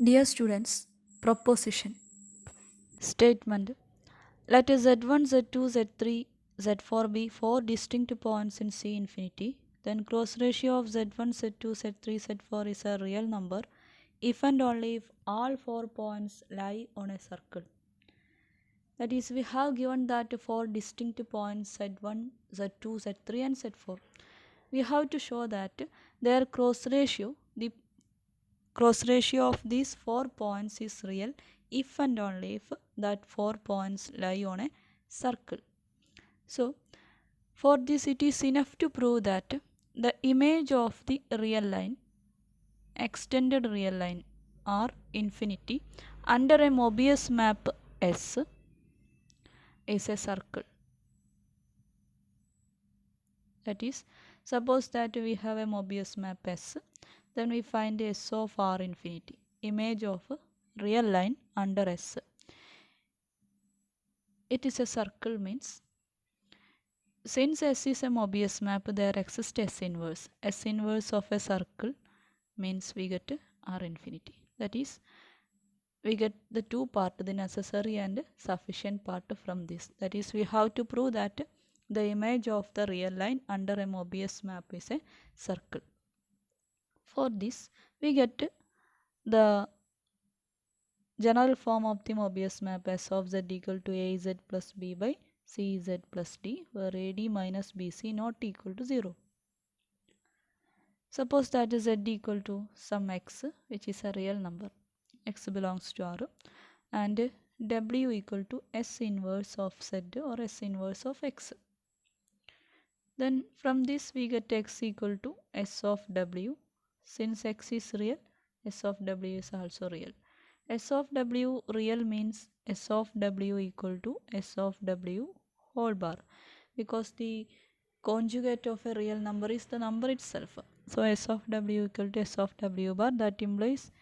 Dear students, proposition. Statement. Let Z1, Z2, Z3, Z4 be four distinct points in C infinity. Then cross ratio of Z1, Z2, Z3, Z4 is a real number if and only if all 4 points lie on a circle. That is, we have given that four distinct points Z1, Z2, Z3 and Z4. We have to show that their cross ratio, the cross ratio of these 4 points is real if and only if that 4 points lie on a circle. So, for this it is enough to prove that the image of the real line, extended real line or infinity under a Mobius map S is a circle. That is, suppose that we have a Mobius map S, then we find S of R infinity, image of a real line under S. It is a circle means, since S is a Mobius map, there exists S inverse. S inverse of a circle means we get R infinity. That is, we get the two part, the necessary and sufficient part from this. That is, we have to prove that the image of the real line under a Mobius map is a circle. For this, we get the general form of the Mobius map S of Z equal to AZ plus B by CZ plus D, where AD minus BC not equal to 0. Suppose that Z equal to some X, which is a real number. X belongs to R, and W equal to S inverse of Z or S inverse of X. Then from this we get X equal to S of W. Since X is real, S of W is also real. S of W real means S of W equal to S of W whole bar, because the conjugate of a real number is the number itself. So S of W equal to S of W bar, that implies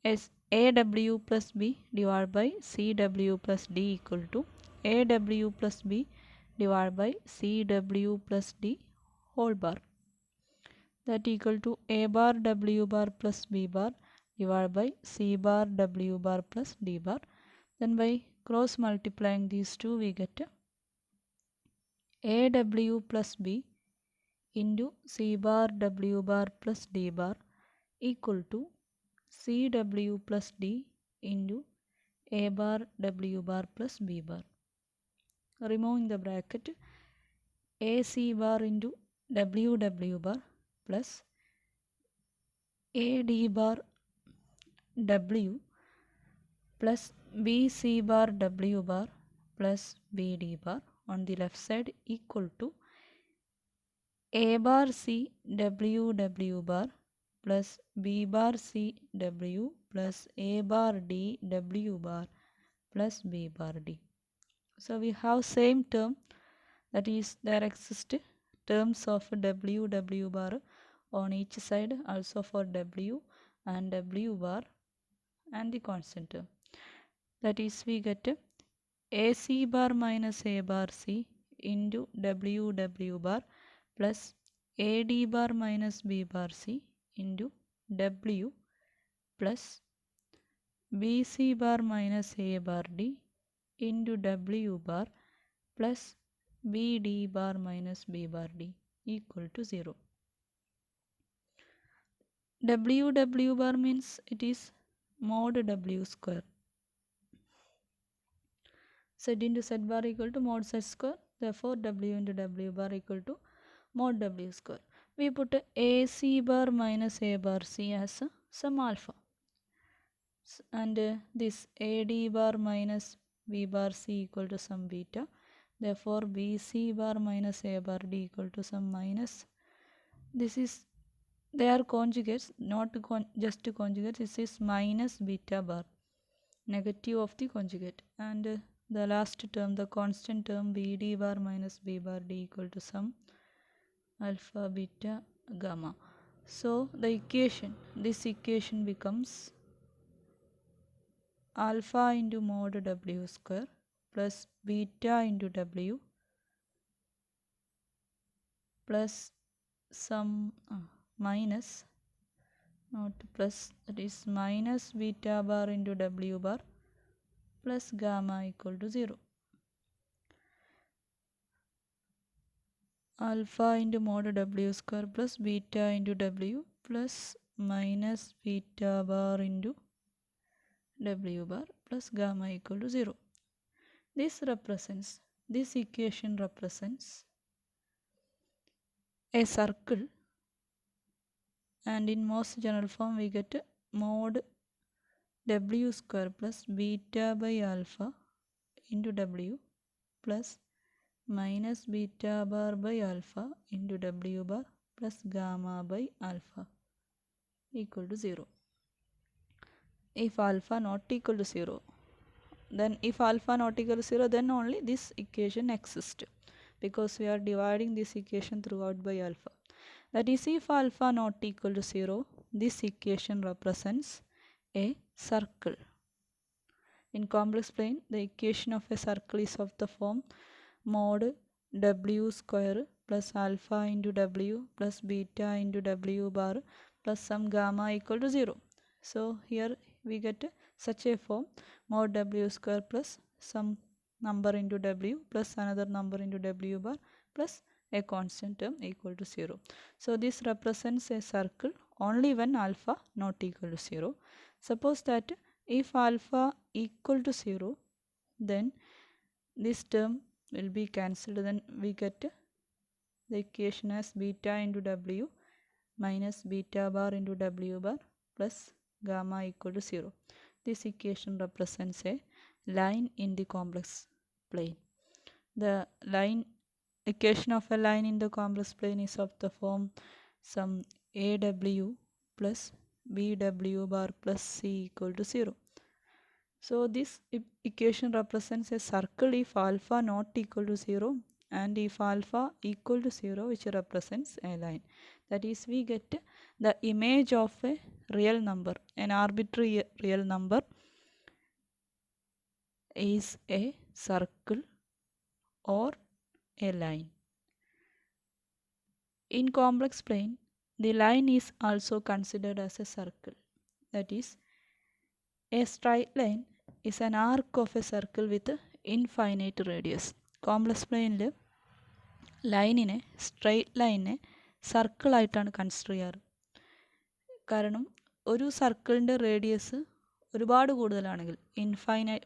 S AW plus B divided by CW plus D equal to AW plus B divided by CW plus D whole bar, that equal to A bar W bar plus B bar divided by C bar W bar plus D bar. Then by cross multiplying these two we get AW plus B into C bar W bar plus D bar equal to CW plus D into A bar W bar plus B bar. Removing the bracket, AC bar into WW bar plus AD bar W plus BC bar W bar plus BD bar on the left side equal to A bar C WW bar plus B bar C W plus A bar D W bar plus B bar D. So we have same term, that is there exist terms of W bar on each side, also for W and W bar and the constant term. That is, we get AC bar minus A bar C into W bar plus AD bar minus B bar C into W plus BC bar minus A bar D into W bar plus BD bar minus B bar D equal to 0. W bar means it is mod W square. Z into Z bar equal to mod Z square. Therefore, W into W bar equal to mod W square. We put AC bar minus A bar C as some alpha. And this AD bar minus B bar C equal to some beta. Therefore, BC bar minus A bar D equal to some minus. This is, they are conjugates, not just conjugates. This is minus beta bar, negative of the conjugate. And the last term, the constant term BD bar minus B bar D equal to some alpha, beta, gamma. So the equation, this equation becomes alpha into mod W square plus beta into W plus some minus not plus, that is minus beta bar into W bar plus gamma equal to 0. Alpha into mod W square plus beta into W plus minus beta bar into W bar plus gamma equal to 0. This equation represents a circle, and in most general form we get mod W square plus beta by alpha into W plus minus beta bar by alpha into W bar plus gamma by alpha equal to 0. If alpha not equal to 0, then only this equation exists, because we are dividing this equation throughout by alpha. That is, if alpha not equal to 0, this equation represents a circle. In complex plane, the equation of a circle is of the form mod W square plus alpha into W plus beta into W bar plus some gamma equal to 0. So here we get such a form: mod W square plus some number into W plus another number into W bar plus a constant term equal to 0. So this represents a circle only when alpha not equal to 0. Suppose that if alpha equal to 0, then this term will be cancelled. Then we get the equation as beta into W minus beta bar into W bar plus gamma equal to 0. This equation represents a line in the complex plane. The equation of a line in the complex plane is of the form some AW plus BW bar plus C equal to 0. So this equation represents a circle if alpha not equal to 0, and if alpha equal to 0, which represents a line. That is, we get the image of a real number. An arbitrary real number is a circle or a line. In complex plane, the line is also considered as a circle. That is, a straight line is an arc of a circle with infinite radius. Complex plane ലൈനിനെ straight ലൈനിനെ സർക്കിളായിട്ടാണ് consider ചെയ്യാറ്. കാരണം ഒരു സർക്കിളിൻ്റെ radius ഒരുപാട് കൂടുതലാണെങ്കിൽ,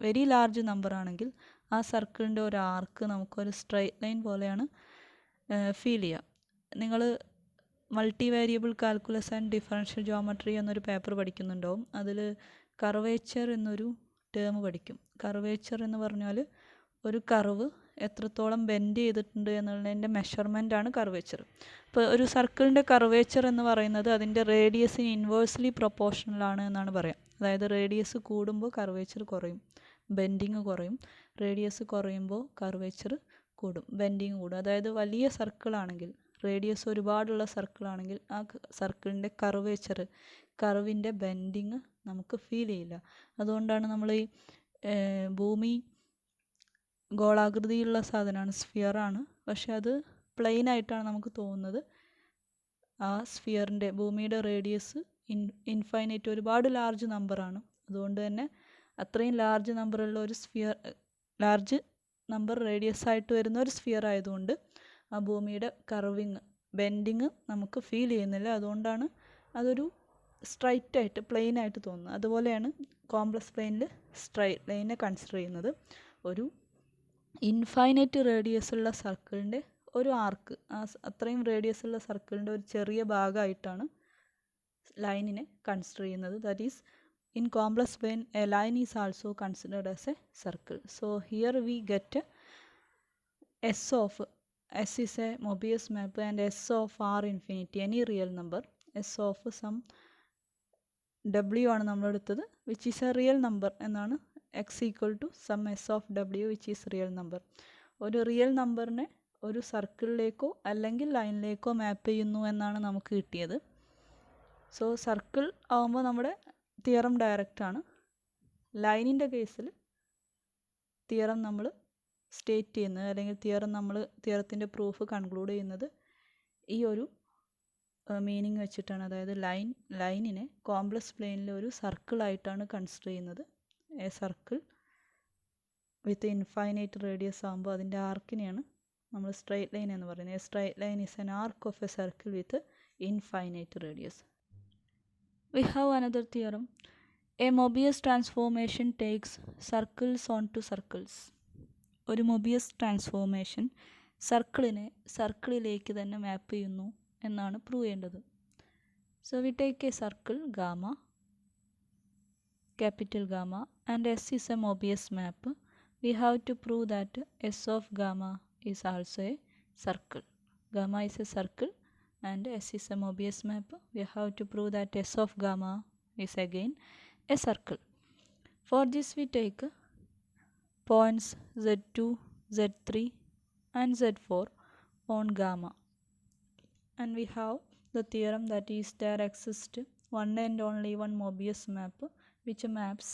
very large number ആണെങ്കിൽ, ആ സർക്കിളിൻ്റെ ഒരു ആർക്ക് നമുക്കൊരു സ്ട്രെയിറ്റ് ലൈൻ പോലെയാണ് ഫീൽ ചെയ്യുക. നിങ്ങൾ multi variable calculus and differential geometry എന്നൊരു പേപ്പർ പഠിക്കുന്നുണ്ടാവും. അതിൽ കർവേച്ചർ എന്നൊരു ടേം പഠിക്കും. കർവേച്ചർ എന്ന് പറഞ്ഞാൽ ഒരു കർവ് എത്രത്തോളം ബെൻഡ് ചെയ്തിട്ടുണ്ട് എന്നുള്ളതിൻ്റെ മെഷർമെൻ്റാണ് കർവേച്ചർ. ഇപ്പോൾ ഒരു സർക്കിളിൻ്റെ കർവേച്ചർ എന്ന് പറയുന്നത് അതിൻ്റെ റേഡിയസിന് ഇൻവേഴ്സ്ലി പ്രൊപ്പോർഷണൽ ആണ് എന്നാണ് പറയാം. അതായത് റേഡിയസ് കൂടുമ്പോൾ കർവേച്ചർ കുറയും, ബെൻഡിങ് കുറയും. റേഡിയസ് കുറയുമ്പോൾ കർവേച്ചർ കൂടും, ബെൻഡിങ് കൂടും. അതായത് വലിയ സർക്കിളാണെങ്കിൽ, റേഡിയസ് ഒരുപാടുള്ള സർക്കിളാണെങ്കിൽ, ആ സർക്കിളിൻ്റെ കർവിൻ്റെ ബെൻഡിങ് നമുക്ക് ഫീൽ ചെയ്യില്ല. അതുകൊണ്ടാണ് നമ്മൾ ഈ ഭൂമി ഗോളാകൃതിയുള്ള സാധനമാണ്, സ്ഫിയറാണ്, പക്ഷെ അത് പ്ലെയിൻ ആയിട്ടാണ് നമുക്ക് തോന്നുന്നത്. ആ സ്ഫിയറിൻ്റെ, ഭൂമിയുടെ റേഡിയസ് ഇൻഫൈനൈറ്റ്, ഒരുപാട് ലാർജ് നമ്പറാണ്. അതുകൊണ്ട് തന്നെ അത്രയും ലാർജ് നമ്പറുള്ള ഒരു സ്ഫിയർ, ലാർജ് നമ്പർ റേഡിയസ് ആയിട്ട് വരുന്ന ഒരു സ്ഫിയർ ആയതുകൊണ്ട് ആ ഭൂമിയുടെ ബെൻഡിങ് നമുക്ക് ഫീൽ ചെയ്യുന്നില്ല. അതുകൊണ്ടാണ് അതൊരു സ്ട്രൈറ്റ് ആയിട്ട്, പ്ലെയിൻ ആയിട്ട് തോന്നുന്നത്. അതുപോലെയാണ് കോംപ്ലക്സ് പ്ലെയിനിൽ സ്ട്രൈറ്റ് ലൈനെ കൺസിഡർ ചെയ്യുന്നത്. ഒരു ഇൻഫൈനൈറ്റ് റേഡിയസ് ഉള്ള സർക്കിളിൻ്റെ ഒരു ആർക്ക്, അത്രയും റേഡിയസ് ഉള്ള സർക്കിളിൻ്റെ ഒരു ചെറിയ ഭാഗമായിട്ടാണ് ലൈനിനെ കൺസിഡർ ചെയ്യുന്നത്. That is, in complex plane a line is also considered as a circle. So here we get S is a Mobius map, and S of R infinity, any real number, S of some W ആണ് നമ്മൾ എടുത്തത്, which is a real number എന്നാണ്. X equal to some S of W which is real number. ഒരു real നമ്പറിനെ ഒരു സർക്കിളിലേക്കോ അല്ലെങ്കിൽ ലൈനിലേക്കോ മാപ്പ് ചെയ്യുന്നു എന്നാണ് നമുക്ക് കിട്ടിയത്. സോ സർക്കിൾ ആകുമ്പോൾ നമ്മുടെ തിയറം ഡയറക്റ്റ് ആണ്. ലൈനിൻ്റെ കേസിൽ തിയറം നമ്മൾ സ്റ്റേറ്റ് ചെയ്യുന്നത്, അല്ലെങ്കിൽ തിയറത്തിൻ്റെ പ്രൂഫ് കൺക്ലൂഡ് ചെയ്യുന്നത് ഈ ഒരു മീനിങ് വെച്ചിട്ടാണ്. അതായത് ലൈനിനെ കോംപ്ലക്സ് പ്ലെയിനിൽ ഒരു സർക്കിളായിട്ടാണ് കൺസിഡർ ചെയ്യുന്നത്. A circle with infinite radius ആകുമ്പോൾ അതിൻ്റെ ആർക്കിനെയാണ് നമ്മൾ സ്ട്രൈറ്റ് ലൈൻ എന്ന് പറയുന്നത്. A straight line is an arc of A circle with infinite radius. We have another theorem. A Mobius transformation takes circles onto circles. ഒരു Mobius transformation സർക്കിളിലേക്ക് തന്നെ map ചെയ്യുന്നു എന്നാണ് പ്രൂവ് ചെയ്യേണ്ടത്. So we take a circle gamma, capital gamma, and S is a Mobius map. We have to prove that S of gamma is also a circle. Gamma is a circle and S is a Mobius map. We have to prove that S of gamma is again a circle. For this we take points Z2, Z3 and Z4 on gamma, and we have the theorem that is there exists one and only one Mobius map which maps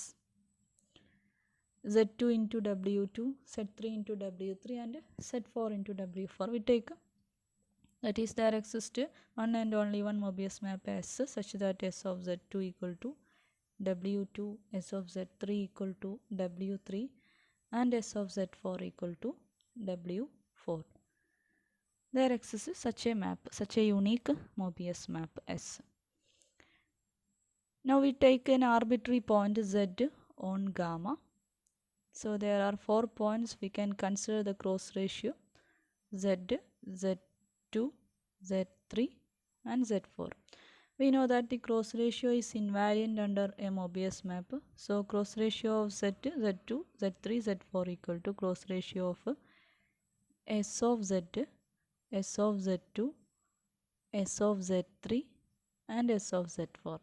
Z2 into W2, Z3 into W3 and Z4 into W4. We take that is there exists one and only one Mobius map S such that S of Z2 equal to W2, S of Z3 equal to W3 and S of Z4 equal to W4. There exists such a map, such a unique Mobius map S. Now we take an arbitrary point Z on gamma. So there are 4 points. We can consider the cross ratio Z, Z2, Z3 and Z4. We know that the cross ratio is invariant under a Mobius map. So cross ratio of Z, Z2, Z3, Z4 equal to cross ratio of S of Z, S of Z2, S of Z3 and S of Z4.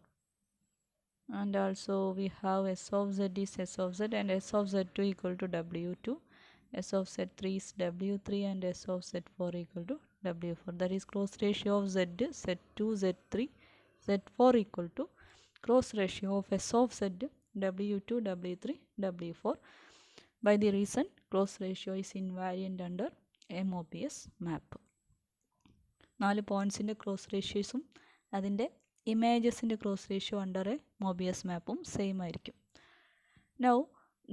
And also we have S of Z is S of Z and S of Z2 equal to W2. S of Z3 is W3 and S of Z4 equal to W4. That is cross ratio of Z, Z2, Z3, Z4 equal to cross ratio of S of Z, W2, W3, W4. By the reason cross ratio is invariant under a Mobius map. 4 പോയിൻറ്റ്സിൻ്റെ cross റേഷ്യോസും അതിൻ്റെ ഇമേജസിൻ്റെ cross ratio under a Mobius മാപ്പും same ആയിരിക്കും. Now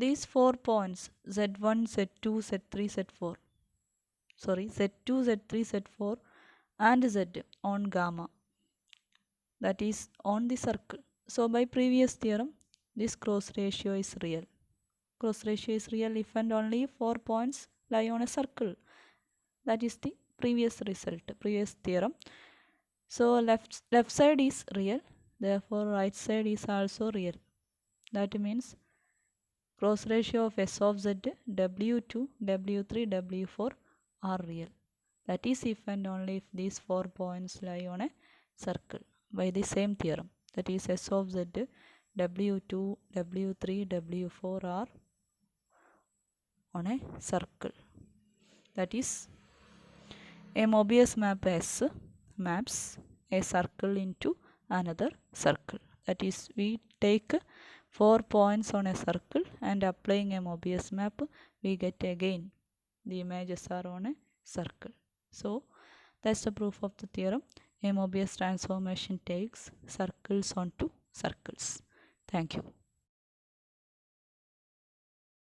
these 4 points Z1, Z2, Z3, Z4 Z2, Z3, Z4 and Z on gamma, that is on the circle. So by previous theorem this cross ratio is real. Cross ratio is real if and only 4 points lie on a circle. That is the previous result, previous theorem. So left side is real, therefore right side is also real. That means cross ratio of S of Z, W2, W3, W4 are real. That is if and only if these 4 points lie on a circle by the same theorem. That is S of Z, W2, W3, W4 are on a circle. That is a Mobius map S maps a circle into another circle. That is we take 4 points on a circle and applying a Mobius map we get again the images are on a circle. So that's the proof of the theorem. A Mobius transformation takes circles onto circles. Thank you.